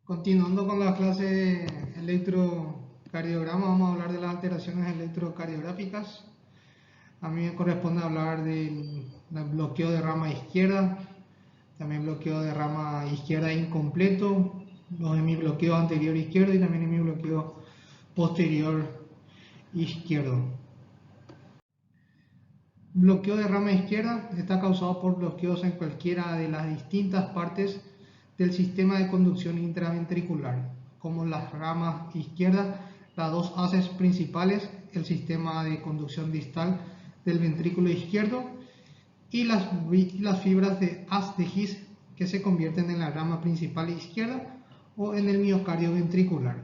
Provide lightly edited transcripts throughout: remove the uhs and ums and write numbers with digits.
Continuando con la clase de electrocardiograma, vamos a hablar de las alteraciones electrocardiográficas. A mí me corresponde hablar del bloqueo de rama izquierda, también bloqueo de rama izquierda incompleto, los de mi bloqueo anterior izquierdo y también en mi bloqueo posterior izquierdo. Bloqueo de rama izquierda está causado por bloqueos en cualquiera de las distintas partes del sistema de conducción intraventricular, como las ramas izquierdas, las dos haces principales, el sistema de conducción distal del ventrículo izquierdo y las fibras de haz de His que se convierten en la rama principal izquierda o en el miocardio ventricular.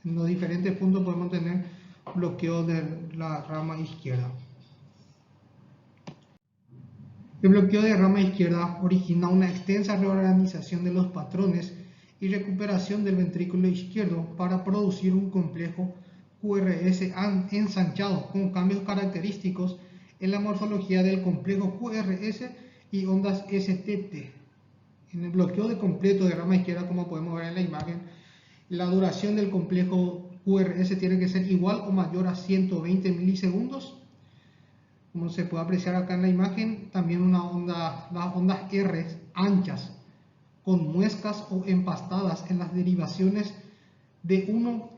En los diferentes puntos podemos tener bloqueo de la rama izquierda. El bloqueo de rama izquierda origina una extensa reorganización de los patrones y recuperación del ventrículo izquierdo para producir un complejo QRS ensanchado con cambios característicos en la morfología del complejo QRS y ondas STT. En el bloqueo de completo de rama izquierda, como podemos ver en la imagen, la duración del complejo QRS tiene que ser igual o mayor a 120 milisegundos. Como se puede apreciar acá en la imagen, también las ondas R anchas, con muescas o empastadas en las derivaciones B1,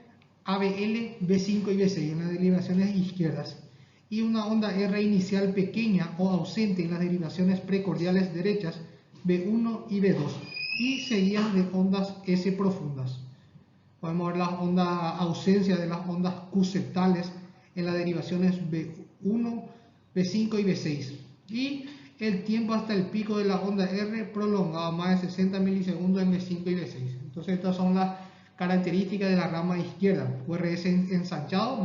ABL, B5 y B6, en las derivaciones izquierdas, y una onda R inicial pequeña o ausente en las derivaciones precordiales derechas, B1 y B2, y seguidas de ondas S profundas. Podemos ver la ausencia de las ondas Q septales en las derivaciones B1, B5 y B6, y el tiempo hasta el pico de la onda R prolongado, más de 60 milisegundos en B5 y B6. Entonces estas son las características de la rama izquierda: QRS ensanchado,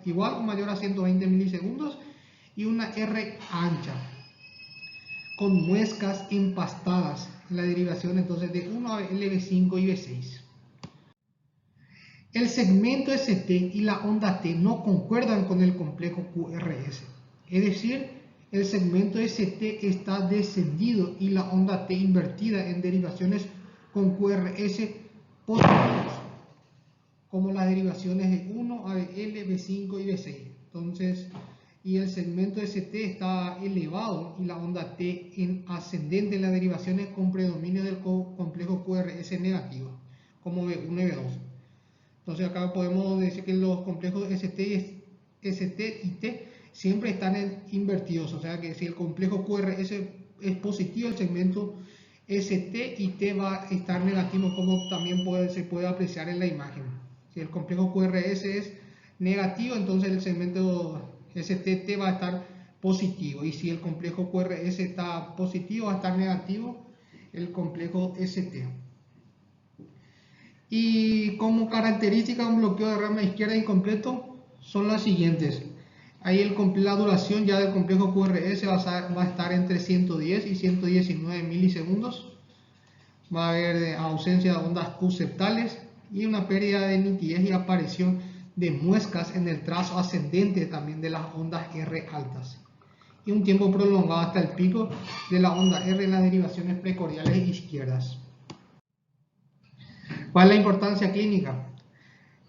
igual o mayor a 120 milisegundos, y una R ancha con muescas empastadas en la derivación entonces de 1 a LB5 y B6. El segmento ST y la onda T no concuerdan con el complejo QRS, es decir, el segmento ST está descendido y la onda T invertida en derivaciones con QRS positivos, como las derivaciones de 1 a L, B5 y B6. Entonces, y el segmento ST está elevado y la onda T en ascendente en las derivaciones con predominio del complejo QRS negativo, como B1 y B2. Entonces acá podemos decir que los complejos ST y T siempre están invertidos, o sea que si el complejo QRS es positivo, el segmento ST y T va a estar negativo, como también se puede apreciar en la imagen. Si el complejo QRS es negativo, entonces el segmento ST-T va a estar positivo, y si el complejo QRS está positivo, va a estar negativo el complejo ST. Y como característica de un bloqueo de rama izquierda incompleto son las siguientes. Ahí la duración ya del complejo QRS va a estar entre 110 y 119 milisegundos. Va a haber ausencia de ondas Q septales y una pérdida de nitidez y aparición de muescas en el trazo ascendente también de las ondas R altas. Y un tiempo prolongado hasta el pico de la onda R en las derivaciones precordiales izquierdas. ¿Cuál es la importancia clínica?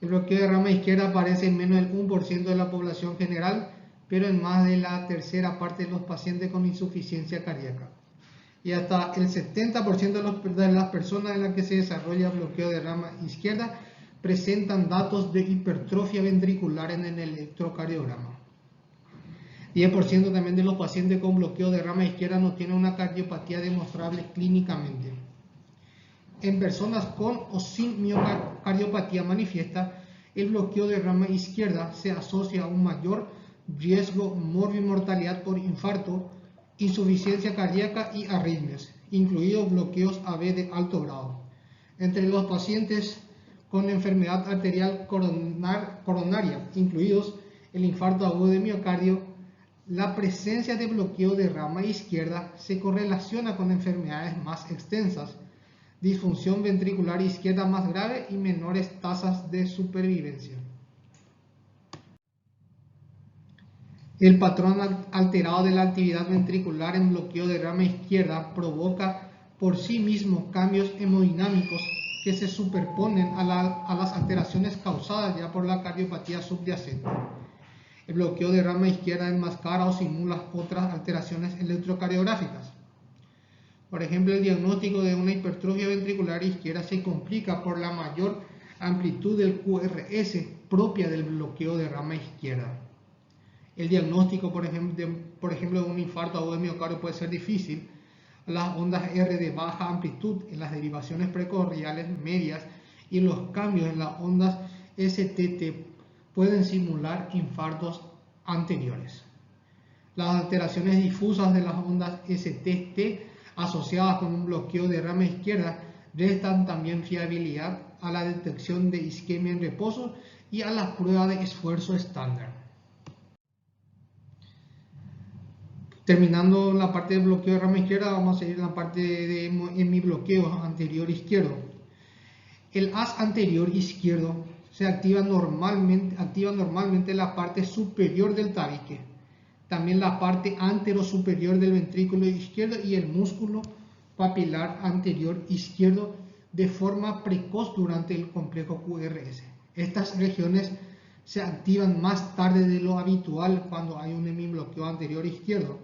El bloqueo de rama izquierda aparece en menos del 1% de la población general, pero en más de la tercera parte de los pacientes con insuficiencia cardíaca. Y hasta el 70% de las personas en las que se desarrolla bloqueo de rama izquierda presentan datos de hipertrofia ventricular en el electrocardiograma. 10% también de los pacientes con bloqueo de rama izquierda no tienen una cardiopatía demostrable clínicamente. En personas con o sin miocardiopatía manifiesta, el bloqueo de rama izquierda se asocia a un mayor riesgo morbi-mortalidad por infarto, insuficiencia cardíaca y arritmias, incluidos bloqueos AB de alto grado. Entre los pacientes con enfermedad arterial coronaria, incluidos el infarto agudo de miocardio, la presencia de bloqueo de rama izquierda se correlaciona con enfermedades más extensas, disfunción ventricular izquierda más grave y menores tasas de supervivencia. El patrón alterado de la actividad ventricular en bloqueo de rama izquierda provoca por sí mismo cambios hemodinámicos que se superponen a las alteraciones causadas ya por la cardiopatía subyacente. El bloqueo de rama izquierda enmascara o simula otras alteraciones electrocardiográficas. Por ejemplo, el diagnóstico de una hipertrofia ventricular izquierda se complica por la mayor amplitud del QRS propia del bloqueo de rama izquierda. El diagnóstico, por ejemplo, de un infarto agudo de miocardio puede ser difícil. Las ondas R de baja amplitud en las derivaciones precordiales medias y los cambios en las ondas STT pueden simular infartos anteriores. Las alteraciones difusas de las ondas STT asociadas con un bloqueo de rama izquierda restan también fiabilidad a la detección de isquemia en reposo y a la prueba de esfuerzo estándar. Terminando la parte de bloqueo de rama izquierda, vamos a seguir en la parte de hemibloqueo anterior izquierdo. El haz anterior izquierdo se activa normalmente la parte superior del tabique, también la parte anterosuperior del ventrículo izquierdo y el músculo papilar anterior izquierdo de forma precoz durante el complejo QRS. Estas regiones se activan más tarde de lo habitual cuando hay un hemibloqueo anterior izquierdo,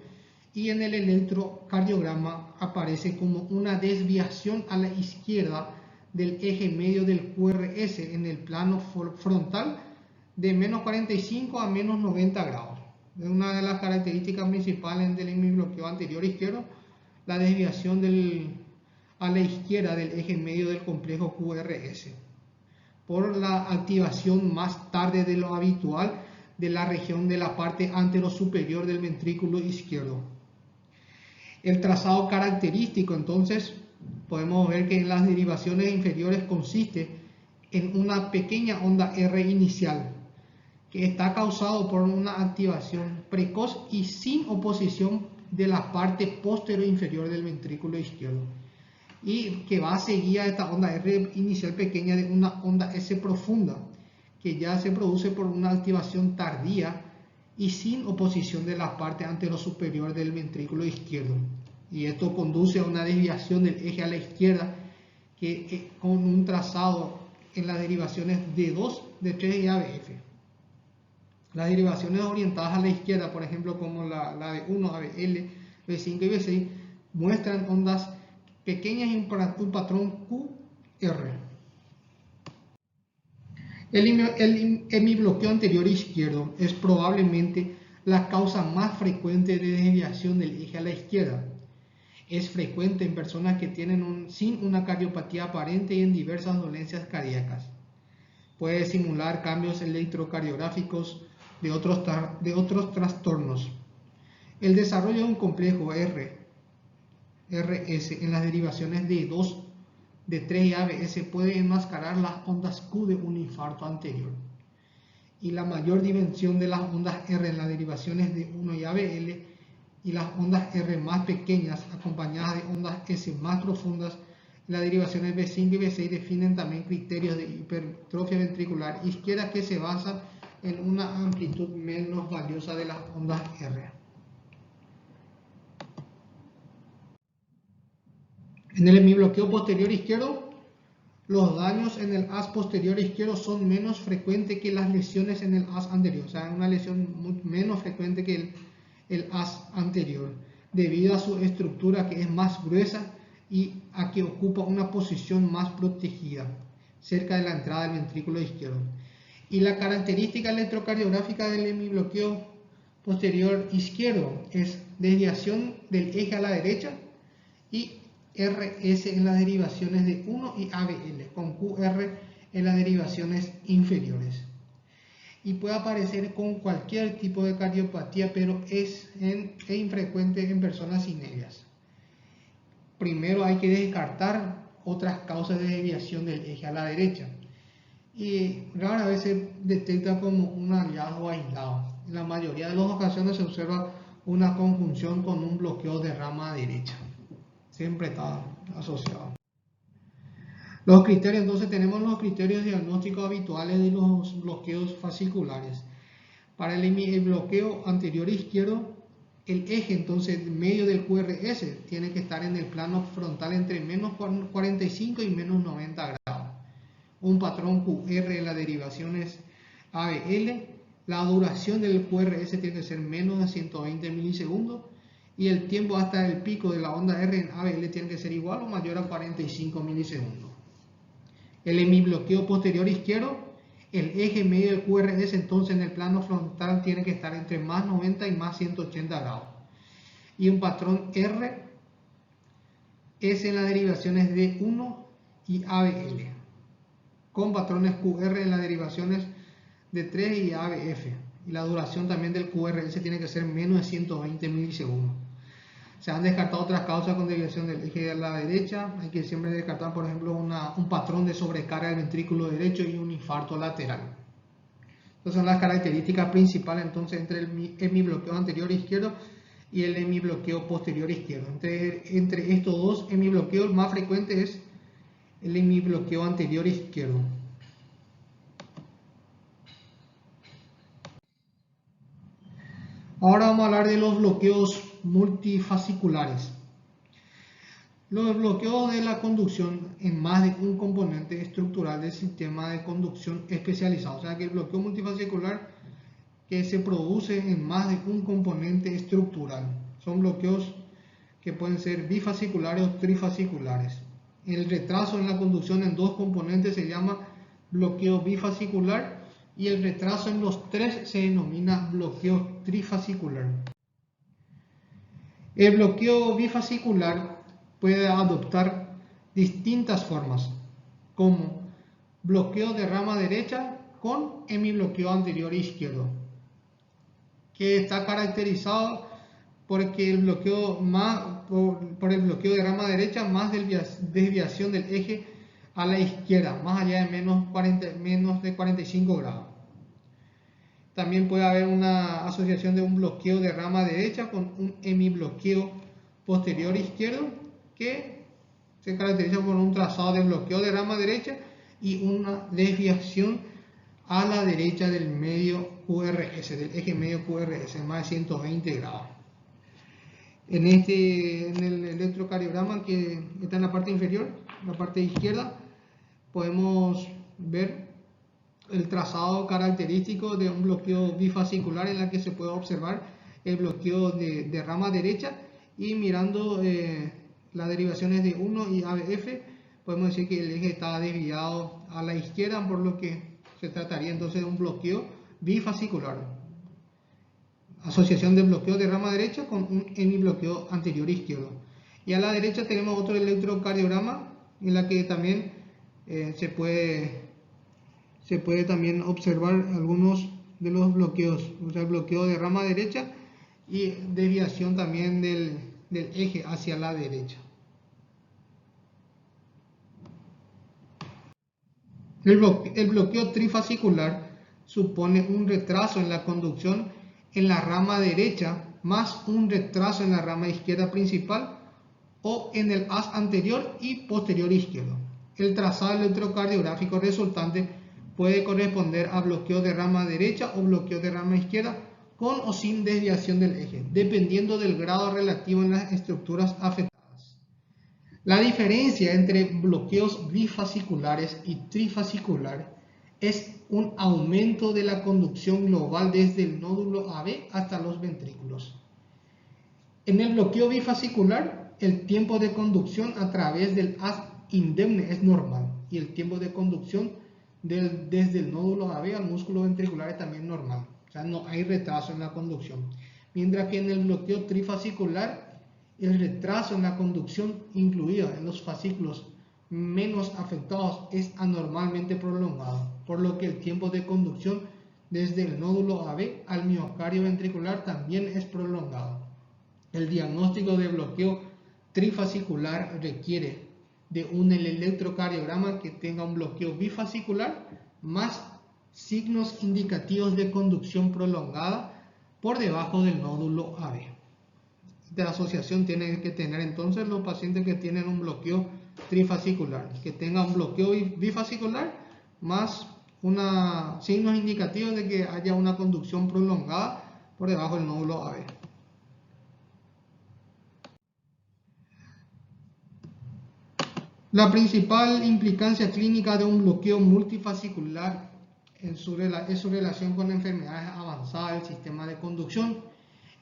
y en el electrocardiograma aparece como una desviación a la izquierda del eje medio del QRS en el plano frontal de menos 45 a menos 90 grados. Es una de las características principales del hemibloqueo anterior izquierdo, la desviación a la izquierda del eje medio del complejo QRS, por la activación más tarde de lo habitual de la región de la parte anterosuperior del ventrículo izquierdo. El trazado característico, entonces, podemos ver que en las derivaciones inferiores consiste en una pequeña onda R inicial, que está causado por una activación precoz y sin oposición de la parte posterior inferior del ventrículo izquierdo, y que va seguida esta onda R inicial pequeña de una onda S profunda, que ya se produce por una activación tardía y sin oposición de la parte anterosuperior del ventrículo izquierdo. Y esto conduce a una desviación del eje a la izquierda con un trazado en las derivaciones D2, D3 y ABF. Las derivaciones orientadas a la izquierda, por ejemplo, como la B1, ABL, B5 y B6, muestran ondas pequeñas y un patrón QR. El hemibloqueo anterior izquierdo es probablemente la causa más frecuente de desviación del eje a la izquierda. Es frecuente en personas que tienen sin una cardiopatía aparente y en diversas dolencias cardíacas. Puede simular cambios electrocardiográficos de otros trastornos. El desarrollo de un complejo RS en las derivaciones de 2, de 3 y ABS puede enmascarar las ondas Q de un infarto anterior. Y la mayor dimensión de las ondas R en las derivaciones de 1 y ABL y las ondas R más pequeñas acompañadas de ondas S más profundas en las derivaciones B5 y B6 definen también criterios de hipertrofia ventricular izquierda que se basan en una amplitud menos valiosa de las ondas R. En el hemibloqueo posterior izquierdo, los daños en el haz posterior izquierdo son menos frecuentes que las lesiones en el haz anterior, o sea, una lesión menos frecuente que el haz anterior, debido a su estructura que es más gruesa y a que ocupa una posición más protegida cerca de la entrada del ventrículo izquierdo. Y la característica electrocardiográfica del hemibloqueo posterior izquierdo es desviación del eje a la derecha y RS en las derivaciones de 1 y ABL, con QR en las derivaciones inferiores. Y puede aparecer con cualquier tipo de cardiopatía, pero es infrecuente en personas sin ellas. Primero hay que descartar otras causas de desviación del eje a la derecha. Y rara vez se detecta como un hallazgo aislado. En la mayoría de las ocasiones se observa una conjunción con un bloqueo de rama derecha. Siempre está asociado. Los criterios, entonces tenemos los criterios diagnósticos habituales de los bloqueos fasciculares. Para el bloqueo anterior izquierdo, el eje entonces medio del QRS tiene que estar en el plano frontal entre menos 45 y menos 90 grados. un patrón QR en las derivaciones ABL, la duración del QRS tiene que ser menos de 120 milisegundos y el tiempo hasta el pico de la onda R en ABL tiene que ser igual o mayor a 45 milisegundos. El hemibloqueo posterior izquierdo, el eje medio del QRS entonces en el plano frontal tiene que estar entre más 90 y más 180 grados. Y un patrón R es en las derivaciones D1 y ABL, con patrones QR en las derivaciones D3 y ABF. Y la duración también del QRS tiene que ser menos de 120 milisegundos. Se han descartado otras causas con desviación del eje a la derecha. Hay que siempre descartar, por ejemplo, un patrón de sobrecarga del ventrículo derecho y un infarto lateral. Estas son las características principales entonces entre el hemibloqueo anterior izquierdo y el hemibloqueo posterior izquierdo. Entre estos dos hemibloqueos, el más frecuente es el hemibloqueo anterior izquierdo. Ahora vamos a hablar de los bloqueos multifasciculares. Los bloqueos de la conducción en más de un componente estructural del sistema de conducción especializado. O sea que el bloqueo multifascicular que se produce en más de un componente estructural. Son bloqueos que pueden ser bifasciculares o trifasciculares. El retraso en la conducción en dos componentes se llama bloqueo bifascicular y el retraso en los tres se denomina bloqueo trifascicular. El bloqueo bifascicular puede adoptar distintas formas, como bloqueo de rama derecha con hemibloqueo anterior izquierdo, que está caracterizado porque el bloqueo por el bloqueo de rama derecha más desviación del eje a la izquierda, más allá de menos de 45 grados. También puede haber una asociación de un bloqueo de rama derecha con un hemibloqueo posterior izquierdo que se caracteriza por un trazado de bloqueo de rama derecha y una desviación a la derecha del medio QRS, del eje medio QRS, más de 120 grados. En el electrocardiograma que está en la parte inferior, la parte izquierda, podemos ver el trazado característico de un bloqueo bifascicular en la que se puede observar el bloqueo de rama derecha y mirando las derivaciones de 1 y ABF podemos decir que el eje está desviado a la izquierda, por lo que se trataría entonces de un bloqueo bifascicular. Asociación de bloqueo de rama derecha con un hemibloqueo anterior izquierdo. Y a la derecha tenemos otro electrocardiograma en la que también se puede también observar algunos de los bloqueos, o sea, el bloqueo de rama derecha y desviación también del eje hacia la derecha. El bloqueo trifascicular supone un retraso en la conducción en la rama derecha más un retraso en la rama izquierda principal o en el haz anterior y posterior izquierdo. El trazado electrocardiográfico resultante puede corresponder a bloqueo de rama derecha o bloqueo de rama izquierda con o sin desviación del eje, dependiendo del grado relativo en las estructuras afectadas. La diferencia entre bloqueos bifasciculares y trifasciculares es un aumento de la conducción global desde el nódulo AB hasta los ventrículos. En el bloqueo bifascicular, el tiempo de conducción a través del haz indemne es normal y el tiempo de conducción desde el nódulo AB al músculo ventricular es también normal. O sea, no hay retraso en la conducción. Mientras que en el bloqueo trifascicular, el retraso en la conducción, incluido en los fascículos menos afectados, es anormalmente prolongado, por lo que el tiempo de conducción desde el nódulo AB al miocardio ventricular también es prolongado. El diagnóstico de bloqueo trifascicular requiere de un electrocardiograma que tenga un bloqueo bifascicular más signos indicativos de conducción prolongada por debajo del nódulo AB. Esta asociación tiene que tener entonces los pacientes que tienen un bloqueo trifascicular, que tenga un bloqueo bifascicular más signos indicativos de que haya una conducción prolongada por debajo del nódulo AB. La principal implicancia clínica de un bloqueo multifascicular es su relación con enfermedades avanzadas del sistema de conducción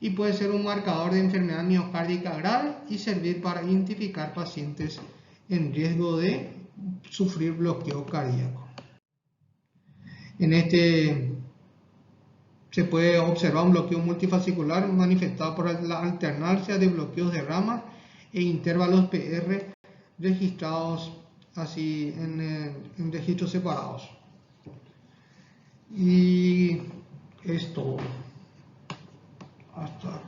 y puede ser un marcador de enfermedad miocárdica grave y servir para identificar pacientes en riesgo de sufrir bloqueo cardíaco. En este se puede observar un bloqueo multifascicular manifestado por la alternancia de bloqueos de rama e intervalos PR registrados así en registros separados. Y esto hasta